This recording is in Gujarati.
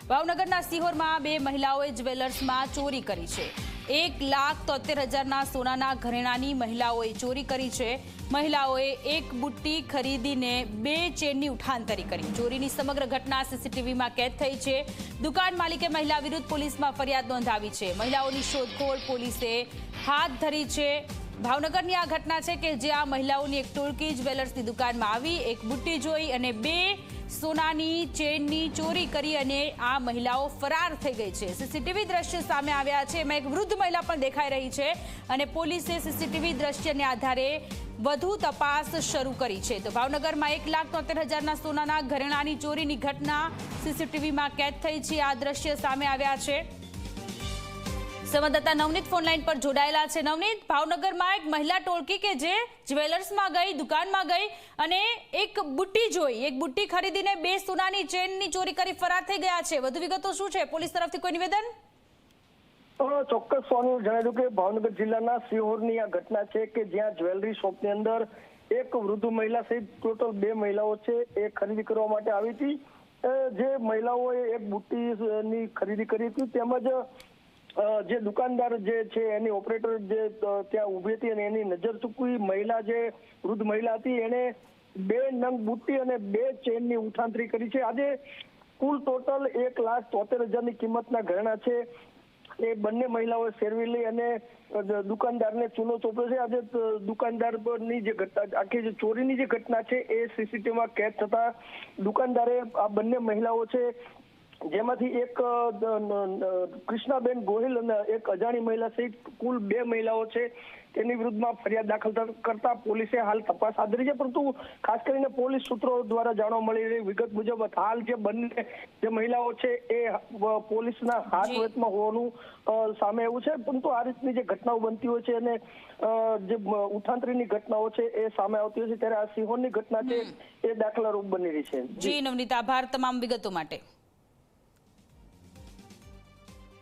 ભાવનગરના સિહોરમાં બે મહિલાઓએ જ્વેલર્સમાં ચોરી કરી છે। 1,73,000ના સોનાના ઘરેણાની મહિલાઓએ ચોરી કરી છે। મહિલાઓએ એક બુટ્ટી ખરીદીને બે ચેનની ઉઠાંતરી કરી। ચોરીની સમગ્ર ઘટના સીસીટીવીમાં કેદ થઈ છે। દુકાન માલિકે મહિલા વિરુદ્ધ પોલીસમાં ફરિયાદ નોંધાવી છે। મહિલાઓની શોધખોળ પોલીસે હાથ ધરી છે। ભાવનગરની આ ઘટના છે કે જ્યાં મહિલાઓની એક ટોળકી જ્વેલર્સની દુકાનમાં આવી એક બુટ્ટી જોઈ અને બે સોનાની ચેનની ચોરી કરી અને આ મહિલાઓ ફરાર થઈ ગઈ છે। સીસીટીવી દ્રશ્ય સામે આવ્યા છે। એમાં એક વૃદ્ધ મહિલા પણ દેખાઈ રહી છે અને પોલીસે સીસીટીવી દ્રશ્યને આધારે વધુ તપાસ શરૂ કરી છે। તો ભાવનગરમાં 1,73,000ના સોનાના ઘરેણાની ચોરીની ઘટના સીસીટીવીમાં કેદ થઈ છે। આ દ્રશ્ય સામે આવ્યા છે। સંવાદદાતા નવનીત ફોનલાઈન પર જોડાયેલા છે। નવનીત, ભાવનગરમાં એક મહિલા ટોળકી કે જે જ્વેલર્સમાં ગઈ, દુકાનમાં ગઈ અને એક બુટ્ટી જોઈ, એક બુટ્ટી ખરીદીને બે સોનાની ચેનની ચોરી કરી ફરાર થઈ ગયા છે। વધુ વિગતો શું છે? પોલીસ તરફથી કોઈ નિવેદન? ચોક્કસ સોનું જણાવ્યું કે ભાવનગર જિલ્લાના સિહોરની આ ઘટના છે કે જ્યાં જ્વેલરી શોપની અંદર એક વૃદ્ધ મહિલા સહિત ટોટલ બે મહિલાઓ છે એ ખરીદી કરવા માટે આવી હતી। જે મહિલાઓએ એક બુટ્ટીની ખરીદી કરી હતી તેમજ જે દુકાનદાર જે છે એની ઓપરેટર જે ત્યાં ઉભી હતી અને એની નજર ચૂકવી મહિલા જે વૃદ્ધ મહિલા હતી એને બે નંગ બુટ્ટી અને બે ચેનની ઉઠાંતરી કરી છે। આજે કુલ ટોટલ 1,73,000ની કિંમતના ઘરેણા છે એ બંને મહિલાઓએ ફેરવી લઈ અને દુકાનદારને ચૂનો ચોપ્યો છે। આજે દુકાનદારની જે ઘટના, આખી જે ચોરીની જે ઘટના છે એ સીસીટીવીમાં કેદ થતા દુકાનદારે આ બંને મહિલાઓ છે જેમાંથી એક કૃષ્ણાબેન ગોહિલ અને એક અજાણી મહિલા સહિત કુલ બે મહિલાઓ છે તેની વિરુદ્ધમાં ફરિયાદ દાખલ કરતા પોલીસે હાલ તપાસ હાથ ધરી છે। પરંતુ ખાસ કરીને પોલીસ સૂત્રો દ્વારા જાણવા મળી રહી વિગત મુજબ હાલ જે બંને જે મહિલાઓ છે એ પોલીસના હાથ વચમાં હોવાનું સામે આવ્યું છે। પરંતુ આ રીતની જે ઘટનાઓ બનતી હોય છે અને જે ઉઠાંતરીની ઘટનાઓ છે એ સામે આવતી હોય છે ત્યારે આ સિહોરની ઘટના છે એ દાખલારૂપ બની રહી છે। જી નવનીત, આભાર તમામ વિગતો માટે।